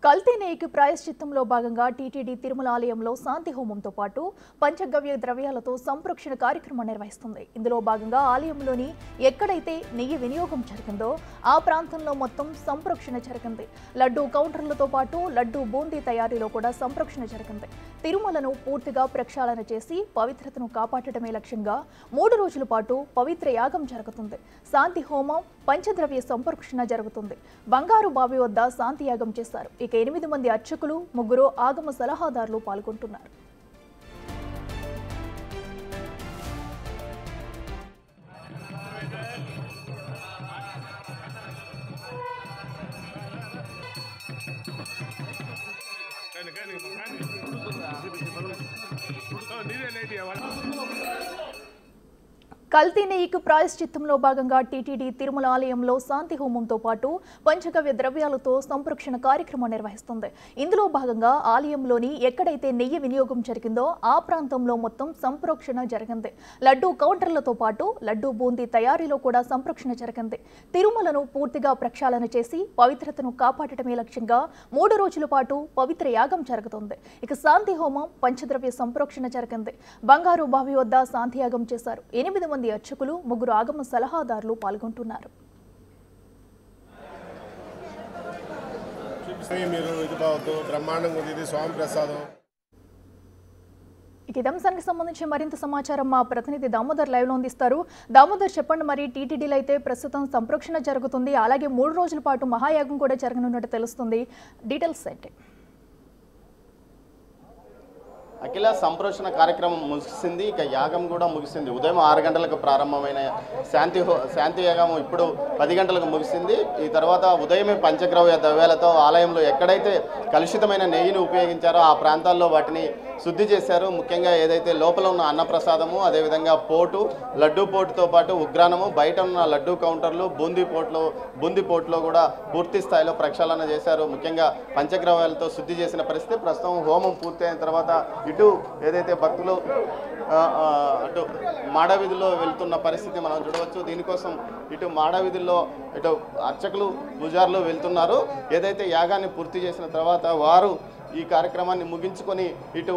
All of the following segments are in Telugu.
కల్తీ నెయ్యికి ప్రాయశ్చిత్తంలో భాగంగా టీటీడీ తిరుమల ఆలయంలో శాంతి హోమంతో పాటు పంచగవ్య ద్రవ్యాలతో సంరక్షణ కార్యక్రమం నిర్వహిస్తుంది. ఇందులో భాగంగా ఆలయంలోని ఎక్కడైతే నెయ్యి వినియోగం జరిగిందో ఆ ప్రాంతంలో మొత్తం సంరక్షణ జరిగింది. లడ్డూ కౌంటర్లతో పాటు లడ్డూ బూందీ తయారీలో కూడా సంరక్షణ జరిగింది. తిరుమలను పూర్తిగా ప్రక్షాళన చేసి పవిత్రతను కాపాడటమే లక్ష్యంగా 3 రోజుల పాటు పవిత్ర యాగం జరుగుతుంది. శాంతి హోమం, పంచద్రవ్య సంరక్షణ జరుగుతుంది. బంగారు బావి వద్ద శాంతి యాగం చేశారు. 8 మంది అర్చకులు, 3 ఆగమ సలహాదారులు పాల్గొంటున్నారు. కల్తీ నెయ్యికి ప్రాయశ్చిత్తంలో భాగంగా టీటీడీ తిరుమల ఆలయంలో శాంతి హోమంతో పాటు పంచగవ్య ద్రవ్యాలతో సంరక్షణ కార్యక్రమం నిర్వహిస్తుంది. ఇందులో భాగంగా ఆలయంలోని ఎక్కడైతే నెయ్యి వినియోగం జరిగిందో ఆ ప్రాంతంలో మొత్తం సంరక్షణ జరిగింది. లడ్డూ కౌంటర్లతో పాటు లడ్డూ బూందీ తయారీలో కూడా సంరక్షణ జరిగింది. తిరుమలను పూర్తిగా ప్రక్షాళన చేసి పవిత్రతను కాపాడటమే లక్ష్యంగా 3 రోజుల పాటు పవిత్ర యాగం జరుగుతుంది. శాంతి హోమం, పంచద్రవ్య సంరక్షణ జరిగింది. బంగారు బావి వద్ద శాంతి యాగం చేశారు. 8 మంది అర్చకులు, 3 ఆగమ సలహాదారులు పాల్గొంటున్నారు. ఇదే అంశానికి సంబంధించి మరింత సమాచారం మా ప్రతినిధి దామోదర్ లైవ్ లో అందిస్తారు. దామోదర్, చెప్పండి, మరి టీటీడీలో అయితే ప్రస్తుతం సంరక్షణ జరుగుతుంది, అలాగే 3 రోజుల పాటు మహాయాగం కూడా జరగనున్నట్టు తెలుస్తుంది. డీటెయిల్స్ ఏంటి? అఖిల సంప్రోషణ కార్యక్రమం ముగిసింది, ఇక యాగం కూడా ముగిసింది. ఉదయం 6 గంటలకు ప్రారంభమైన శాంతి యాగం ఇప్పుడు 10 గంటలకు ముగిసింది. ఈ తర్వాత ఉదయమే పంచద్రవ్య ద్రవ్యాలతో ఆలయంలో ఎక్కడైతే కలుషితమైన నెయ్యిని ఉపయోగించారో ఆ ప్రాంతాల్లో వాటిని శుద్ధి చేశారు. ముఖ్యంగా ఏదైతే లోపల ఉన్న అన్నప్రసాదము, అదేవిధంగా పోటు, లడ్డూ పోటుతో పాటు ఉగ్రానము, బయట ఉన్న లడ్డూ కౌంటర్లు, బూందీ పోట్లో కూడా పూర్తి స్థాయిలో ప్రక్షాళన చేశారు. ముఖ్యంగా పంచద్రవ్యాలతో శుద్ధి చేసిన పరిస్థితి. ప్రస్తుతం హోమం పూర్తయిన తర్వాత ఇటు ఏదైతే భక్తులు అటు మాడవీధుల్లో వెళ్తున్న పరిస్థితి మనం చూడవచ్చు. దీనికోసం ఇటు మాడవీధుల్లో ఇటు అర్చకులు, పూజారులు వెళ్తున్నారు. ఏదైతే యాగాన్ని పూర్తి చేసిన తర్వాత వారు ఈ కార్యక్రమాన్ని ముగించుకొని ఇటు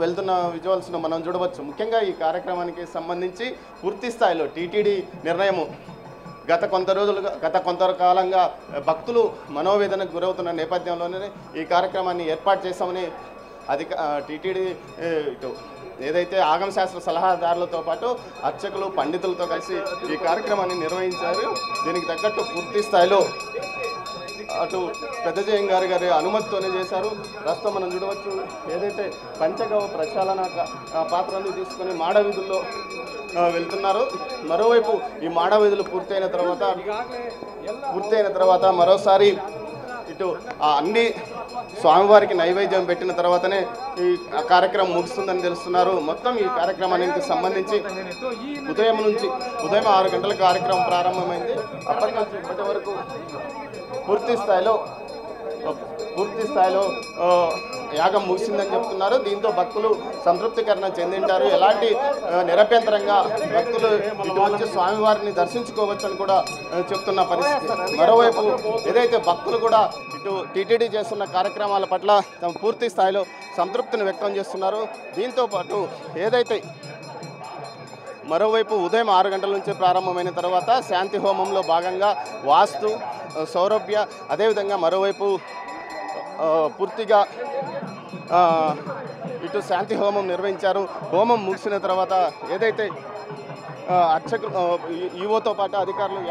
వెళ్తున్న విజువల్స్ను మనం చూడవచ్చు. ముఖ్యంగా ఈ కార్యక్రమానికి సంబంధించి పూర్తి స్థాయిలో టీటీడీ నిర్ణయము గత కొంతకాలంగా భక్తులు మనోవేదనకు గురవుతున్న నేపథ్యంలోనే ఈ కార్యక్రమాన్ని ఏర్పాటు చేశామని టీటీడీ ఇటు ఏదైతే ఆగమశాస్త్ర సలహాదారులతో పాటు అర్చకులు, పండితులతో కలిసి ఈ కార్యక్రమాన్ని నిర్వహించారు. దీనికి తగ్గట్టు పూర్తి స్థాయిలో అటు పెద్దజయం గారి అనుమతితోనే చేశారు. ప్రస్తుతం మనం చూడవచ్చు ఏదైతే పంచగవ్య ప్రక్షాళన పాత్రను తీసుకొని మాడవీధుల్లో వెళ్తున్నారు. మరోవైపు ఈ మాడవీధులు పూర్తయిన తర్వాత మరోసారి ఇటు అన్ని స్వామివారికి నైవేద్యం పెట్టిన తర్వాతనే ఈ కార్యక్రమం ముగుస్తుందని తెలుస్తున్నారు. మొత్తం ఈ కార్యక్రమానికి సంబంధించి ఉదయం 6 గంటల కార్యక్రమం ప్రారంభమైంది. అప్పటి నుంచి ఇప్పటి వరకు పూర్తి స్థాయిలో యాగం ముగిసిందని చెప్తున్నారు. దీంతో భక్తులు సంతృప్తికరణ చెందింటారు. ఎలాంటి నిరభ్యంతరంగా భక్తులు ఇటు వచ్చి స్వామివారిని దర్శించుకోవచ్చని కూడా చెప్తున్న పరిస్థితి. మరోవైపు ఏదైతే భక్తులు కూడా ఇటు టీటీడీ చేస్తున్న కార్యక్రమాల పట్ల తమ పూర్తి స్థాయిలో సంతృప్తిని వ్యక్తం చేస్తున్నారు. దీంతో పాటు ఏదైతే మరోవైపు ఉదయం 6 గంటల నుంచి ప్రారంభమైన తర్వాత శాంతి హోమంలో భాగంగా వాస్తు, సౌరభ్య, అదేవిధంగా మరోవైపు పూర్తిగా ఇటు శాంతి హోమం నిర్వహించారు. హోమం ముగిసిన తర్వాత ఏదైతే అర్చకులు, ఈవోతో పాటు అధికారులు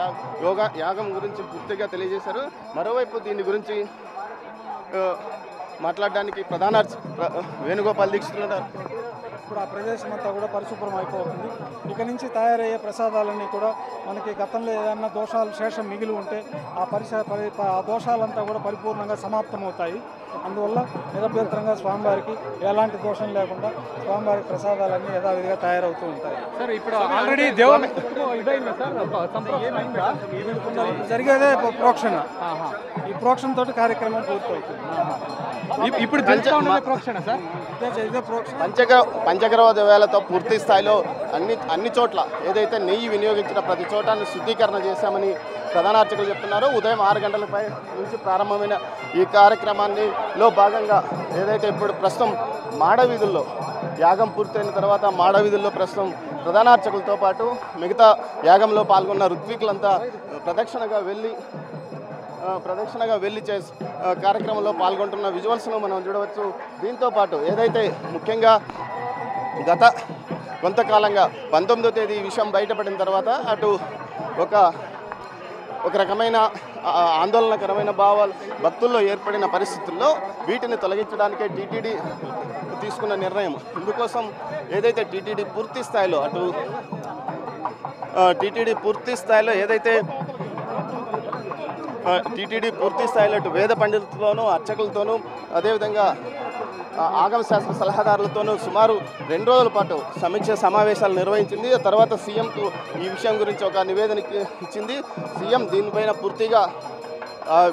యాగం గురించి పూర్తిగా తెలియజేశారు. మరోవైపు దీని గురించి మాట్లాడడానికి ప్రధాన వేణుగోపాల్ దీక్షితులు ఉన్నారు. ఇప్పుడు ఆ ప్రదేశం అంతా కూడా పరిశుభ్రం అయిపోతుంది. ఇక నుంచి తయారయ్యే ప్రసాదాలన్నీ కూడా మనకి గతంలో ఏదైనా దోషాలు శేషం మిగిలి ఉంటే ఆ దోషాలంతా కూడా పరిపూర్ణంగా సమాప్తమవుతాయి. అందువల్ల నిరభ్యంతరంగా స్వామివారికి ఎలాంటి దోషం లేకుండా స్వామివారి ప్రసాదాలన్నీ యథావిధిగా తయారవుతూ ఉంటాయి. సార్, ఇప్పుడు ఆల్రెడీ జరిగేదే ప్రోక్షణ. ఈ ప్రోక్షణ తోటి కార్యక్రమం పూర్తవుతుంది. ఇప్పుడు ప్రోక్షణ సార్, పంచగవ్య ద్రవ్యాలతో పూర్తి స్థాయిలో అన్ని చోట్ల ఏదైతే నెయ్యి వినియోగించిన ప్రతి చోటాన్ని శుద్ధీకరణ చేశామని ప్రధాన అర్చకులు చెప్తున్నారు. ఉదయం 6 గంటలపై నుంచి ప్రారంభమైన ఈ కార్యక్రమాన్నిలో భాగంగా ఏదైతే ఇప్పుడు ప్రస్తుతం మాడవీధుల్లో యాగం పూర్తయిన తర్వాత మాడవీధుల్లో ప్రస్తుతం ప్రధాన అర్చకులతో పాటు మిగతా యాగంలో పాల్గొన్న ఋత్వికులంతా ప్రదక్షిణగా వెళ్ళి కార్యక్రమంలో పాల్గొంటున్న విజువల్స్ను మనం చూడవచ్చు. దీంతో పాటు ఏదైతే ముఖ్యంగా గత కొంతకాలంగా 19వ తేదీ ఈ విషయం బయటపడిన తర్వాత అటు ఒక రకమైన ఆందోళనకరమైన భావాలు భక్తుల్లో ఏర్పడిన పరిస్థితుల్లో వీటిని తొలగించడానికే టీటీడీ తీసుకున్న నిర్ణయం. ఇందుకోసం ఏదైతే టీటీడీ పూర్తి స్థాయిలో అటు వేద పండితులతోనూ అర్చకులతోనూ అదేవిధంగా ఆగమ శాస్త్ర సలహాదారులతోనూ సుమారు 2 రోజుల పాటు సమీక్ష సమావేశాలు నిర్వహించింది. తర్వాత సీఎంకు ఈ విషయం గురించి ఒక నివేదన ఇచ్చింది. సీఎం దీనిపైన పూర్తిగా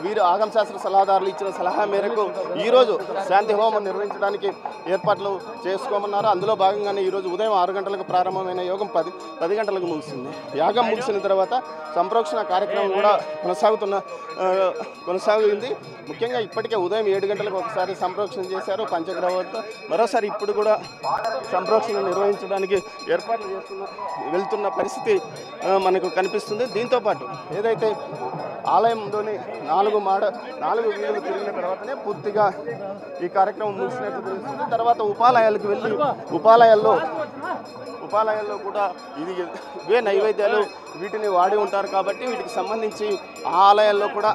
వీరు ఆగమ శాస్త్ర సలహాదారులు ఇచ్చిన సలహా మేరకు ఈరోజు శాంతి హోమం నిర్వహించడానికి ఏర్పాట్లు చేసుకోమన్నారు. అందులో భాగంగానే ఈరోజు ఉదయం 6 గంటలకు ప్రారంభమైన యోగం 10 గంటలకు ముగిసింది. యాగం ముగిసిన తర్వాత సంప్రోక్షణ కార్యక్రమం కూడా కొనసాగింది. ముఖ్యంగా ఇప్పటికే ఉదయం 7 గంటలకు ఒకసారి సంప్రోక్షణ చేశారు పంచగ్రహాలతో. మరోసారి ఇప్పుడు కూడా సంప్రోక్షణ నిర్వహించడానికి ఏర్పాట్లు వెళ్తున్న పరిస్థితి మనకు కనిపిస్తుంది. దీంతోపాటు ఏదైతే ఆలయంలోని 4 వీధులు తిరిగిన తర్వాతనే పూర్తిగా ఈ కార్యక్రమం ముగిసినట్టు తెలుస్తుంది. తర్వాత ఉపాలయాలకు వెళ్ళి ఉపాలయాల్లో కూడా ఇవే నైవేద్యాలు వీటిని వాడి ఉంటారు కాబట్టి వీటికి సంబంధించి ఆ ఆలయాల్లో కూడా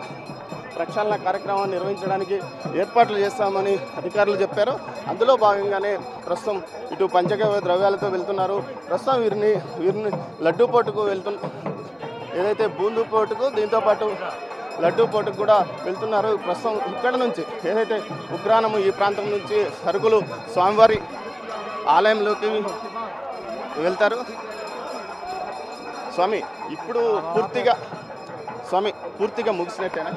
ప్రక్షాళన కార్యక్రమం నిర్వహించడానికి ఏర్పాట్లు చేస్తామని అధికారులు చెప్పారు. అందులో భాగంగానే ప్రస్తుతం ఇటు పంచగవ్య ద్రవ్యాలతో వెళ్తున్నారు. ప్రస్తుతం వీరిని లడ్డూ పోటుకు ఏదైతే బూందు పోటుకు దీంతోపాటు లడ్డూ పోటుకు కూడా వెళ్తున్నారు. ప్రస్తుతం ఇక్కడ నుంచి ఏదైతే ఉగ్రాణము ఈ ప్రాంతం నుంచి సరుకులు స్వామివారి ఆలయంలోకి వెళ్తారు. స్వామి ఇప్పుడు పూర్తిగా ముగిసినట్టేనా?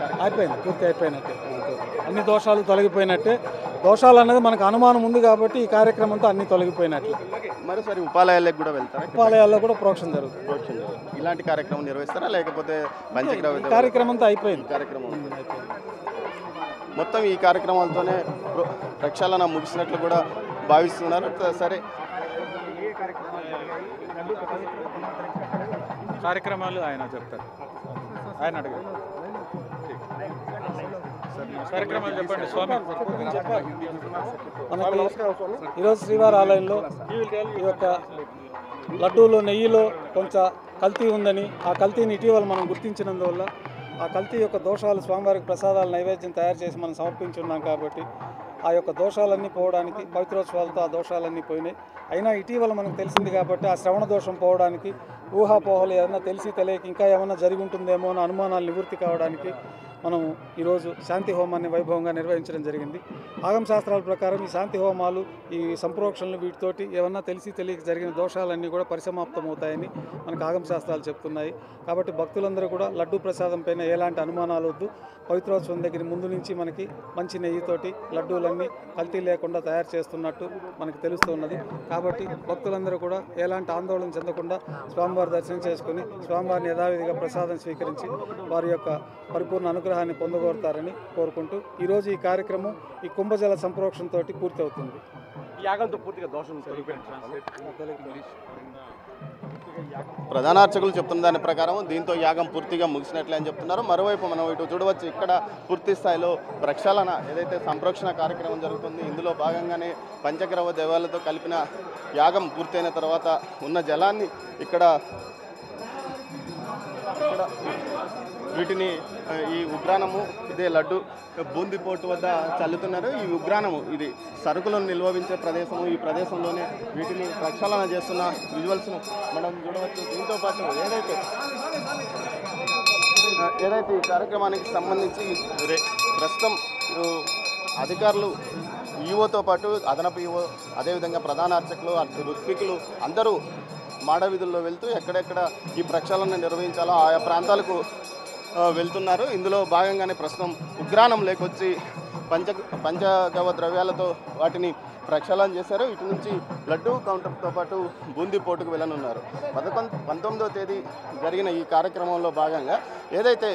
పూర్తి అయిపోయినట్టే. అన్ని దోషాలు తొలగిపోయినట్టే. దోషాలు అన్నది మనకు అనుమానం ఉంది కాబట్టి ఈ కార్యక్రమంతో అన్ని తొలగిపోయినట్లే. మరోసారి ఉపాలయాలకు కూడా వెళ్తారా? ఉపాలయాల్లో కూడా ప్రోక్షణ జరుగుతుంది. ఇలాంటి కార్యక్రమం నిర్వహిస్తారా లేకపోతే పంచగ్రహ కార్యక్రమంతో అయిపోయింది. మొత్తం ఈ కార్యక్రమాలతోనే ప్రక్షాళన ముగిసినట్లు కూడా భావిస్తున్నారు. సరే, కార్యక్రమాలు ఆయన చెప్తారు. ఆయన అడగారు. కార్యక్రమాలు చెప్పండి స్వామి. మనకి ఈరోజు శ్రీవారి ఆలయంలో ఈ యొక్క లడ్డూలో నెయ్యిలో కొంచెం కల్తీ ఉందని, ఆ కల్తీని ఇటీవల మనం గుర్తించినందువల్ల ఆ కల్తీ యొక్క దోషాలు స్వామివారికి ప్రసాదాల నైవేద్యం తయారు చేసి మనం సమర్పించున్నాం కాబట్టి ఆ యొక్క దోషాలన్నీ పోవడానికి పవిత్రోత్సవాలతో ఆ దోషాలన్నీ పోయినాయి. అయినా ఇటీవల మనకు తెలిసింది కాబట్టి ఆ శ్రవణ దోషం పోవడానికి, ఊహాపోహలు ఏదైనా తెలియక ఇంకా ఏమైనా జరిగి ఉంటుందేమో అన్న అనుమానాలు నివృత్తి కావడానికి మనం ఈరోజు శాంతి హోమాన్ని వైభవంగా నిర్వహించడం జరిగింది. ఆగమ శాస్త్రాల ప్రకారం ఈ శాంతి హోమాలు, ఈ సంప్రోక్షణలు వీటితోటి ఏమన్నా తెలియక జరిగిన దోషాలన్నీ కూడా పరిసమాప్తమవుతాయని మనకు ఆగమ శాస్త్రాలు చెప్తున్నాయి. కాబట్టి భక్తులందరూ కూడా లడ్డూ ప్రసాదం పైన ఎలాంటి అనుమానాలు వద్దు. పవిత్రోత్సవం దగ్గర ముందు నుంచి మనకి మంచి నెయ్యితోటి లడ్డూలన్నీ కల్తీ లేకుండా తయారు చేస్తున్నట్టు మనకు తెలుస్తున్నది. కాబట్టి భక్తులందరూ కూడా ఎలాంటి ఆందోళన చెందకుండా స్వామివారి దర్శనం చేసుకుని స్వామివారిని యథావిధిగా ప్రసాదం స్వీకరించి వారి యొక్క పరిపూర్ణ అనుగ్రహాన్ని పొందగోరుతారని కోరుకుంటూ ఈరోజు ఈ కార్యక్రమం ఈ కుంభజల సంప్రోక్షణతో పూర్తి అవుతుంది. యాగంతో పూర్తిగా దోషం ప్రధాన అర్చకులు చెప్తున్న దాని ప్రకారం దీంతో యాగం పూర్తిగా ముగిసినట్లే అని చెప్తున్నారు. మరోవైపు మనం ఇటు చూడవచ్చు, ఇక్కడ పూర్తి స్థాయిలో ప్రక్షాళన ఏదైతే సంప్రోక్షణ కార్యక్రమం జరుగుతుంది, ఇందులో భాగంగానే పంచగ్రహ దేవాలతో కలిపిన యాగం పూర్తయిన తర్వాత ఉన్న జలాన్ని ఇక్కడ వీటిని ఈ ఉగ్రాణము ఇదే లడ్డు బూందీపోటు వద్ద చల్లుతున్నారు. ఈ ఉగ్రాణము ఇది సరుకులను నిల్వవించే ప్రదేశము. ఈ ప్రదేశంలోనే వీటిని ప్రక్షాళన చేస్తున్న విజువల్స్ను మనం చూడవచ్చు. దీంతో పాటు ఏదైతే ఈ కార్యక్రమానికి సంబంధించి ప్రస్తుతం అధికారులు ఈవోతో పాటు అదనపు ఈవో అదేవిధంగా ప్రధాన అర్చకులు ఋత్వికులు అందరూ మాడవీధుల్లో వెళ్తూ ఎక్కడెక్కడ ఈ ప్రక్షాళన నిర్వహించాలో ఆయా ప్రాంతాలకు వెళ్తున్నారు. ఇందులో భాగంగానే ప్రస్తుతం ఉగ్రాణం లేకొచ్చి పంచగవ్య ద్రవ్యాలతో వాటిని ప్రక్షాళన చేశారు. ఇటు నుంచి లడ్డూ కౌంటర్తో పాటు బూందీ పోటుకు వెళ్ళనున్నారు. 19వ తేదీ జరిగిన ఈ కార్యక్రమంలో భాగంగా ఏదైతే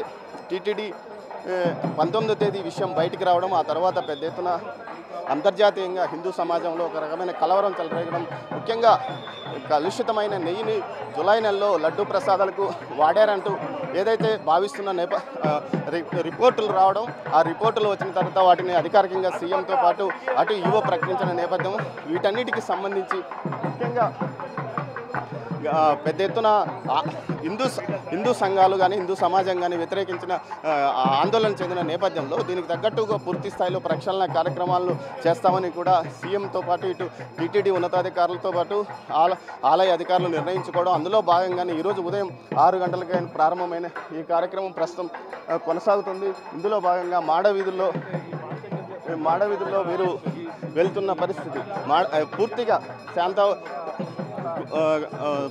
టీటీడీ 19వ తేదీ విషయం బయటికి రావడం, ఆ తర్వాత పెద్ద ఎత్తున అంతర్జాతీయంగా హిందూ సమాజంలో ఒక రకమైన కలవరం చెలరేగడం, ముఖ్యంగా కలుషితమైన నెయ్యిని జులై నెలలో లడ్డూ ప్రసాదాలకు వాడారంటూ ఏదైతే భావిస్తున్న రిపోర్టులు రావడం, ఆ రిపోర్టులు వచ్చిన తర్వాత వాటిని అధికారికంగా సీఎంతో పాటు అటు ఈవో ప్రకటించిన నేపథ్యం, వీటన్నిటికీ సంబంధించి ముఖ్యంగా పెద్ద ఎత్తున హిందూ సంఘాలు కానీ హిందూ సమాజం కానీ వ్యతిరేకించిన ఆందోళన చెందిన నేపథ్యంలో దీనికి తగ్గట్టుగా పూర్తి స్థాయిలో ప్రక్షాళన కార్యక్రమాలను చేస్తామని కూడా సీఎంతో పాటు ఇటు టీటీడీ ఉన్నతాధికారులతో పాటు ఆలయ అధికారులు నిర్ణయించుకోవడం, అందులో భాగంగానే ఈరోజు ఉదయం 6 గంటలకి ప్రారంభమైన ఈ కార్యక్రమం ప్రస్తుతం కొనసాగుతుంది. ఇందులో భాగంగా మాడవీధుల్లో వీరు వెళ్తున్న పరిస్థితి.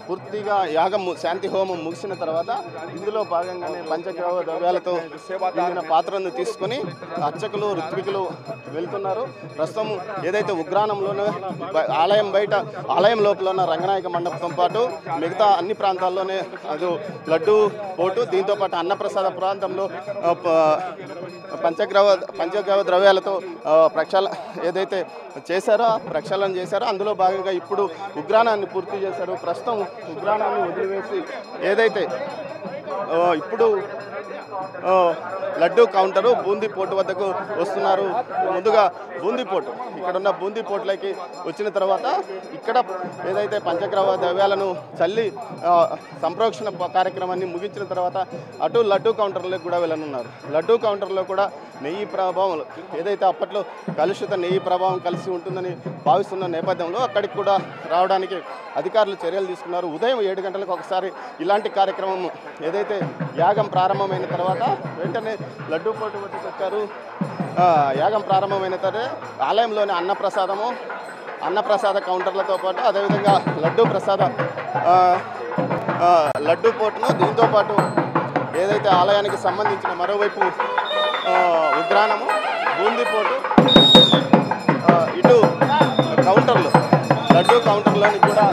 పూర్తిగా యాగం శాంతి హోమం ముగిసిన తర్వాత ఇందులో భాగంగానే పంచగవ్య ద్రవ్యాలతో నిండిన పాత్రను తీసుకొని అర్చకులు ఋత్వికులు వెళ్తున్నారు. ప్రస్తుతం ఏదైతే ఉగ్రానంలోనే ఆలయం లోపల ఉన్న రంగనాయక మండపంతో పాటు మిగతా అన్ని ప్రాంతాల్లోనే అది లడ్డూ పోటు, దీంతోపాటు అన్నప్రసాద ప్రాంతంలో పంచగవ్య ద్రవ్యాలతో ఏదైతే ప్రక్షాళన చేశారో అందులో భాగంగా ఇప్పుడు ఉగ్రానాన్ని పూర్తి చేశారు. ప్రస్తుతం ఉగ్రానాన్ని వదిలివేసి ఏదైతే ఇప్పుడు లడ్డూ కౌంటరు బూందీ పోటు వద్దకు వస్తున్నారు. ముందుగా బూందీ పోటు, ఇక్కడ ఉన్న బూందీ పోటులకి వచ్చిన తర్వాత ఇక్కడ ఏదైతే పంచగవ్య ద్రవ్యాలను చల్లి సంప్రోక్షణ కార్యక్రమాన్ని ముగించిన తర్వాత అటు లడ్డూ కౌంటర్లోకి కూడా వెళ్ళనున్నారు. లడ్డూ కౌంటర్లో కూడా నెయ్యి ప్రభావం, ఏదైతే అప్పట్లో కలుషిత నెయ్యి ప్రభావం కలిసి ఉంటుందని భావిస్తున్న నేపథ్యంలో అక్కడికి కూడా రావడానికి అధికారులు చర్యలు తీసుకున్నారు. ఉదయం 7 గంటలకు ఒకసారి ఇలాంటి కార్యక్రమం ఏదైతే యాగం ప్రారంభమైన తర్వాత వెంటనే లడ్డూ పోటు వద్దకు వచ్చారు. యాగం ప్రారంభమైన తర్వాత ఆలయంలోని అన్నప్రసాద కౌంటర్లతో పాటు అదేవిధంగా లడ్డూ పోటును, దీంతోపాటు ఏదైతే ఆలయానికి సంబంధించిన మరోవైపు ఉగ్రానము, బూందీ పోటు, ఇటు కౌంటర్లు లడ్డూ కౌంటర్లోని కూడా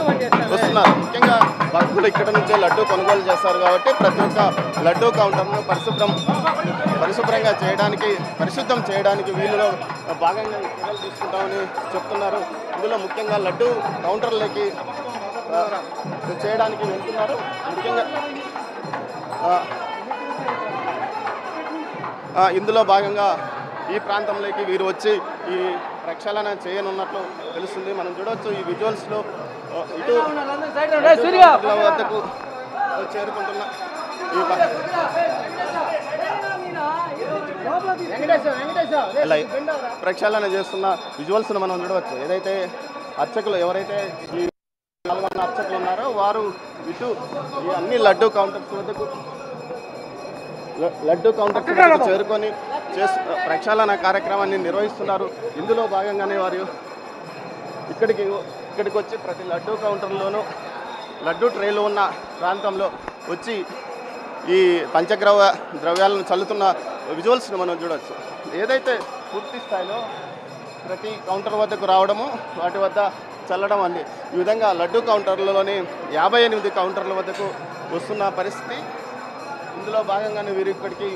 వస్తున్నారు. ముఖ్యంగా భక్తులు ఇక్కడ నుంచే లడ్డూ కొనుగోలు చేస్తారు కాబట్టి ప్రతి ఒక్క లడ్డూ కౌంటర్ను పరిశుద్ధం చేయడానికి వీళ్ళలో భాగంగా చర్యలు తీసుకుంటామని చెప్తున్నారు. ఇందులో ముఖ్యంగా లడ్డూ కౌంటర్లకి చేయడానికి వెళ్తున్నారు. ముఖ్యంగా ఇందులో భాగంగా ఈ ప్రాంతంలోకి వీరు వచ్చి ఈ ప్రక్షాళన చేయనున్నట్లు తెలుస్తుంది. మనం చూడవచ్చు ఈ విజువల్స్లో ఇటు వద్దకు చేరుకుంటున్న ప్రక్షాళన చేస్తున్న విజువల్స్ను మనం చూడవచ్చు. ఏదైతే అర్చకులు ఎవరైతే ఈ అర్చకులు ఉన్నారో వారు ఇటు ఈ అన్ని లడ్డూ కౌంటర్స్ వద్దకు చేరుకొని ప్రక్షాళన కార్యక్రమాన్ని నిర్వహిస్తున్నారు. ఇందులో భాగంగానే వారు ఇక్కడికి వచ్చి ప్రతి లడ్డూ కౌంటర్లోనూ లడ్డూ ట్రేలో ఉన్న ప్రాంతంలో వచ్చి ఈ పంచగవ్య ద్రవ్యాలను చల్లుతున్న విజువల్స్ని మనం చూడవచ్చు. ఏదైతే పూర్తి స్థాయిలో ప్రతి కౌంటర్ వద్దకు రావడము, వాటి వద్ద చల్లడం అండి. ఈ విధంగా లడ్డూ కౌంటర్లలోని 58 కౌంటర్ల వద్దకు వస్తున్న పరిస్థితి. ఇందులో భాగంగానే వీరు ఇక్కడికి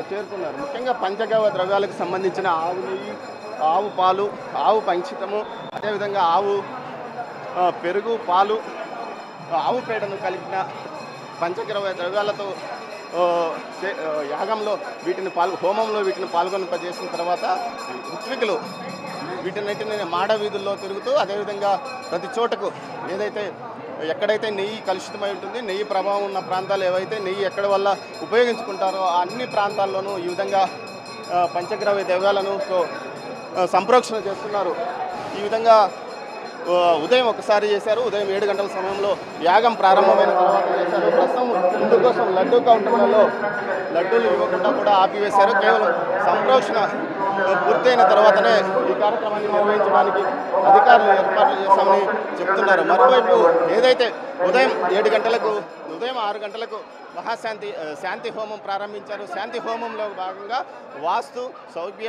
చేరుతున్నారు. ముఖ్యంగా పంచగవ్య ద్రవ్యాలకు సంబంధించిన ఆవు నెయ్యి, ఆవు పాలు, ఆవు పంచితము, అదేవిధంగా ఆవు పెరుగు, పాలు, ఆవు పేడను కలిపిన పంచగవ్య ద్రవ్యాలతో యాగంలో హోమంలో వీటిని పాల్గొనింపజేసిన తర్వాత ఋత్వికులు వీటినన్నిటిని మాడవీధుల్లో తిరుగుతూ అదేవిధంగా ప్రతి చోటకు ఎక్కడైతే నెయ్యి కలుషితమై ఉంటుంది, నెయ్యి ప్రభావం ఉన్న ప్రాంతాలు ఏవైతే నెయ్యి ఎక్కడ వల్ల ఉపయోగించుకుంటారో ఆ అన్ని ప్రాంతాల్లోనూ ఈ విధంగా పంచగవ్య ద్రవ్యాలను సంప్రోక్షణ చేస్తున్నారు. ఈ విధంగా ఉదయం ఒకసారి చేశారు. ఉదయం 7 గంటల సమయంలో యాగం ప్రారంభమైన తర్వాత చేశారు. ప్రస్తుతం ఇందుకోసం లడ్డూ కౌంటర్లలో లడ్డూలు ఇవ్వకుండా కూడా ఆపివేశారు. కేవలం సంప్రోక్షణ పూర్తయిన తర్వాతనే ఈ కార్యక్రమాన్ని నిర్వహించడానికి అధికారులు ఏర్పాట్లు చేశామని చెప్తున్నారు. మరోవైపు ఏదైతే ఉదయం 7 గంటలకు ఉదయం 6 గంటలకు శాంతి హోమం ప్రారంభించారు. శాంతి హోమంలో భాగంగా వాస్తు సౌభ్య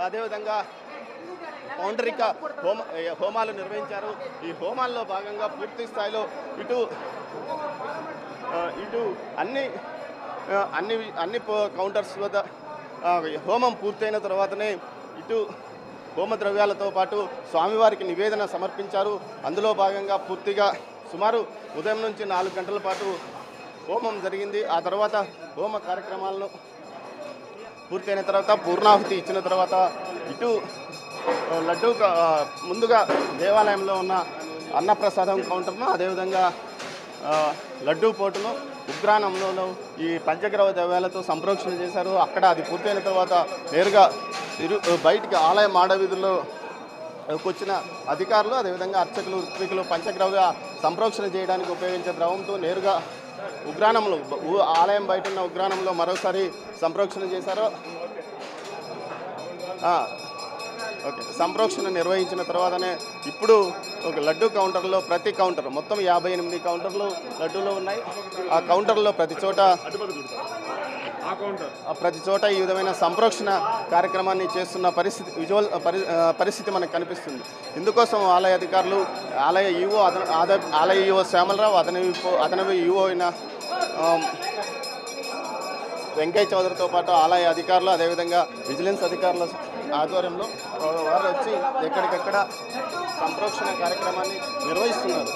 అదేవిధంగా పౌండరిక హోమాలు నిర్వహించారు. ఈ హోమాల్లో భాగంగా పూర్తి స్థాయిలో ఇటు అన్ని కౌంటర్స్ వద్ద హోమం పూర్తయిన తర్వాతనే ఇటు హోమ ద్రవ్యాలతో పాటు స్వామివారికి నివేదన సమర్పించారు. అందులో భాగంగా పూర్తిగా సుమారు ఉదయం నుంచి 4 గంటల పాటు హోమం జరిగింది. ఆ తర్వాత హోమ కార్యక్రమాలను పూర్తయిన తర్వాత పూర్ణాహుతి ఇచ్చిన తర్వాత ఇటు లడ్డూ ముందుగా దేవాలయంలో ఉన్న అన్నప్రసాదం కౌంటర్ను అదేవిధంగా లడ్డూ పోటును ఉగ్రానంలో ఈ పంచగ్రహ ద్రవ్యాలతో సంప్రోక్షణ చేశారు. అక్కడ అది పూర్తయిన తర్వాత నేరుగా బయటికి ఆలయ మాడవీధుల్లో వచ్చిన అధికారులు అదేవిధంగా అర్చకులు ఋత్వికులు పంచగ్రవ్య సంప్రోక్షణ చేయడానికి ఉపయోగించే ద్రవంతో నేరుగా ఉగ్రానంలో ఆలయం బయట ఉన్న ఉగ్రానంలో మరోసారి సంప్రోక్షణ చేశారు. ఓకే, సంప్రోక్షణ నిర్వహించిన తర్వాతనే ఇప్పుడు ఒక లడ్డూ కౌంటర్లో ప్రతి కౌంటర్ మొత్తం 58 కౌంటర్లు లడ్డూలో ఉన్నాయి. ఆ కౌంటర్లో ప్రతి చోట ఈ విధమైన సంప్రోక్షణ కార్యక్రమాన్ని చేస్తున్న పరిస్థితి మనకు కనిపిస్తుంది. ఇందుకోసం ఆలయ అధికారులు ఆలయ ఈవో శ్యామలరావు అదనపు ఈవో అయిన వెంకయ్య చౌదరితో పాటు ఆలయ అధికారులు అదేవిధంగా విజిలెన్స్ అధికారుల ఆధ్వర్యంలో వారు వచ్చి ఎక్కడికక్కడ సంప్రోక్షణ కార్యక్రమాన్ని నిర్వహిస్తున్నారు.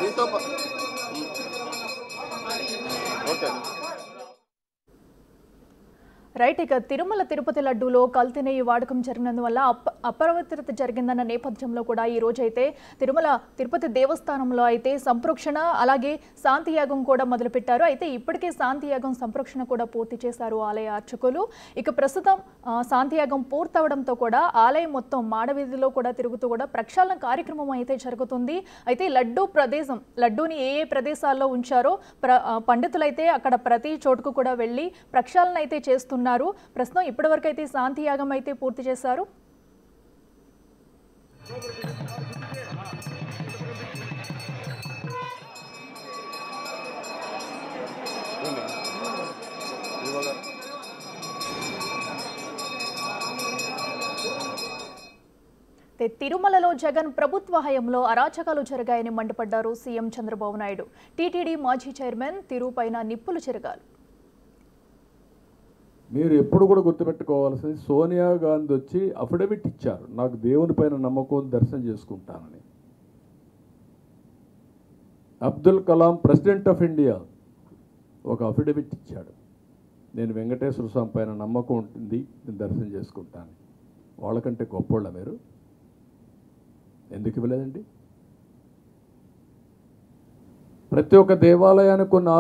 దీంతో ఓకే రైట్. ఇక తిరుమల తిరుపతి లడ్డూలో కల్తీ నెయ్యి వాడకం జరిగినందువల్ల అపవిత్రత జరిగిందన్న నేపథ్యంలో కూడా ఈ రోజు అయితే తిరుమల తిరుపతి దేవస్థానంలో అయితే సంప్రోక్షణ అలాగే శాంతియాగం కూడా మొదలుపెట్టారు. అయితే ఇప్పటికే శాంతియాగం సంప్రోక్షణ కూడా పూర్తి చేశారు ఆలయ అర్చకులు. ఇక ప్రస్తుతం శాంతియాగం పూర్తవడంతో కూడా ఆలయం మొత్తం మాడవీధిలో కూడా తిరుగుతూ కూడా ప్రక్షాళన కార్యక్రమం అయితే జరుగుతుంది. అయితే లడ్డూని ఏ ప్రదేశాల్లో ఉంచారో పండితులైతే అక్కడ ప్రతి చోటుకు కూడా వెళ్ళి ప్రక్షాళన అయితే చేస్తున్నారు. ప్రస్తుతం ఇప్పటివరకు అయితే శాంతియాగం అయితే పూర్తి చేశారు. తిరుమలలో జగన్ ప్రభుత్వ హయాంలో అరాచకాలు జరిగాయని మండిపడ్డారు సీఎం చంద్రబాబు నాయుడు. టీటీడీ మాజీ చైర్మన్ తిరుపైన నిప్పులు చెరగాలి. మీరు ఎప్పుడు కూడా గుర్తుపెట్టుకోవాల్సింది, సోనియా గాంధీ వచ్చి అఫిడవిట్ ఇచ్చారు, నాకు దేవుని పైన నమ్మకం, దర్శనం చేసుకుంటానని. Abdul Kalam president of India ఒక అఫిడవిట్ ఇచ్చాడు, నేను వెంకటేశ్వర స్వామి పైన నమ్మకం ఉంటుంది, నేను దర్శనం చేసుకుంటాను. వాళ్ళకంటే గొప్పోళ్ళ మీరు? ఎందుకు ఇవ్వలేదండి? ప్రతి ఒక్క దేవాలయానికి కొన్ని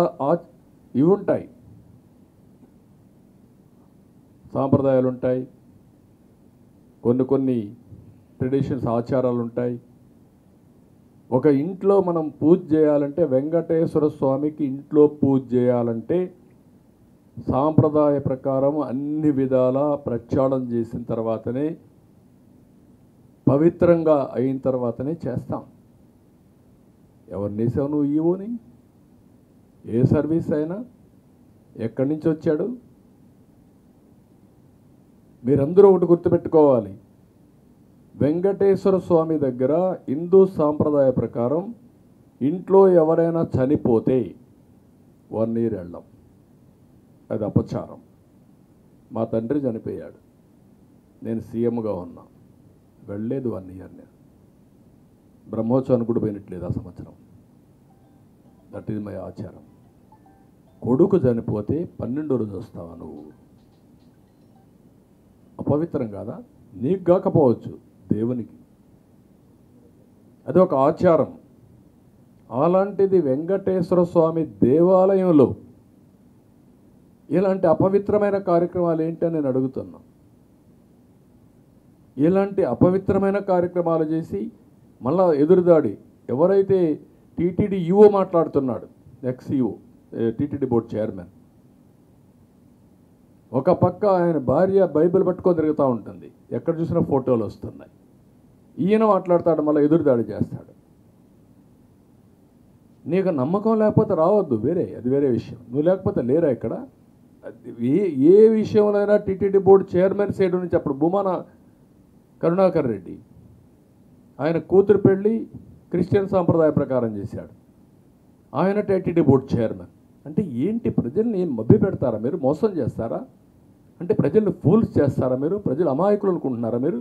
ఇవి ఉంటాయి, సాంప్రదాయాలు ఉంటాయి, కొన్ని ట్రెడిషన్స్ ఆచారాలు ఉంటాయి. ఒక ఇంట్లో మనం పూజ చేయాలంటే, వెంకటేశ్వర స్వామికి ఇంట్లో పూజ చేయాలంటే సాంప్రదాయ ప్రకారం అన్ని విధాలా ప్రక్షాళన చేసిన తర్వాతనే, పవిత్రంగా అయిన తర్వాతనే చేస్తాం. ఎవరిని వేసావు నువ్వు ఈవోని? ఏ సర్వీస్ అయినా ఎక్కడి నుంచి వచ్చాడు? మీరందరూ ఒకటి గుర్తుపెట్టుకోవాలి, వెంకటేశ్వర స్వామి దగ్గర హిందూ సాంప్రదాయ ప్రకారం ఇంట్లో ఎవరైనా చనిపోతే 1 year వెళ్ళం, అది అపచారం. మా తండ్రి చనిపోయాడు, నేను సీఎంగా ఉన్నా, వెళ్ళలేదు 1 year. నేను బ్రహ్మోత్సవానికి కూడా పోయినట్లేదు ఆ సంవత్సరం. దట్ ఈజ్ మై ఆచారం. కొడుకు చనిపోతే 12వ రోజు వస్తావా నువ్వు? అపవిత్రం కాదా? నీకు కాకపోవచ్చు, దేవునికి. అది ఒక ఆచారం. అలాంటిది వెంకటేశ్వర స్వామి దేవాలయంలో ఇలాంటి అపవిత్రమైన కార్యక్రమాలు ఏంటని నేను అడుగుతున్నా. ఇలాంటి అపవిత్రమైన కార్యక్రమాలు చేసి మళ్ళా ఎదురుదాడి. ఎవరైతే టీటీడీ ఈవో మాట్లాడుతున్నాడు, X EO, TTD board chairman, ఒక పక్క ఆయన భార్య బైబిల్ పట్టుకొని తిరుగుతూ ఉంటుంది, ఎక్కడ చూసినా ఫోటోలు వస్తున్నాయి. ఈయన మాట్లాడతాడు, మళ్ళీ ఎదురుదాడి చేస్తాడు. నీకు నమ్మకం లేకపోతే రావద్దు, అది వేరే విషయం. నువ్వు లేకపోతే లేరా ఇక్కడ. ఏ విషయంలో టీటీడీ బోర్డు చైర్మన్ సైడ్ నుంచి అప్పుడు భూమాన కరుణాకర్ రెడ్డి ఆయన కూతురు పెళ్ళి క్రిస్టియన్ సాంప్రదాయ ప్రకారం చేశాడు. ఆయన టీటీడీ బోర్డు చైర్మన్. అంటే ఏంటి, ప్రజల్ని మభ్య పెడతారా మీరు, మోసం చేస్తారా? అంటే ప్రజల్ని ఫూల్స్ చేస్తారా మీరు? ప్రజలు అమాయకులు అనుకుంటున్నారా మీరు?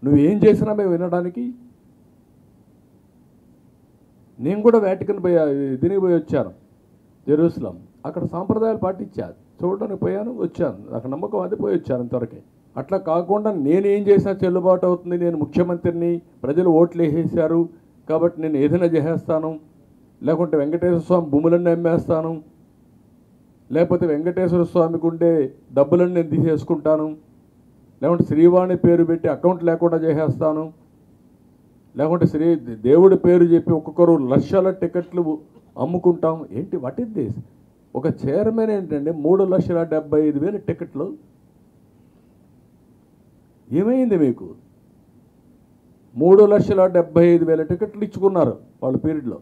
నువ్వేం చేసినా మేము వినడానికి. నేను కూడా వాటికన్ దీనికి పోయి వచ్చాను, జెరూసలం. అక్కడ సాంప్రదాయాలు పాటించాను, చూడడానికి పోయాను, వచ్చాను. నాకు నమ్మకం అది, పోయి వచ్చాను అంతవరకే. అట్లా కాకుండా నేనేం చేసినా చెల్లుబాటు అవుతుంది, నేను ముఖ్యమంత్రిని, ప్రజలు ఓట్లు వేసేసారు కాబట్టి నేను ఏదైనా చేసేస్తాను, లేకుంటే వెంకటేశ్వర స్వామి భూములన్నీ అమ్మేస్తాను, లేకపోతే వెంకటేశ్వర స్వామికి ఉండే డబ్బులన్నీ నేను తీసేసుకుంటాను, లేకుంటే శ్రీవాణి పేరు పెట్టి అకౌంట్ లేకుండా చేసేస్తాను, లేకుంటే దేవుడి పేరు చెప్పి ఒక్కొక్కరు లక్షల టికెట్లు అమ్ముకుంటాం. ఏంటి, వాట్ ఇస్ దిస్? ఒక చైర్మన్ ఏంటంటే 3,75,000 టికెట్లు. ఏమైంది మీకు? 3,75,000 టికెట్లు ఇచ్చుకున్నారు వాళ్ళ పీరియడ్లో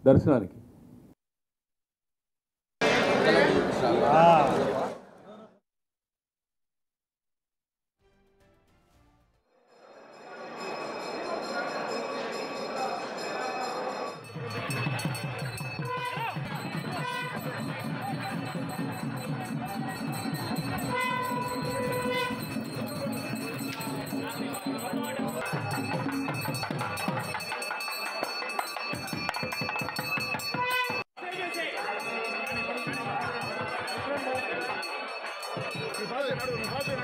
దర్శనానికి. Padre,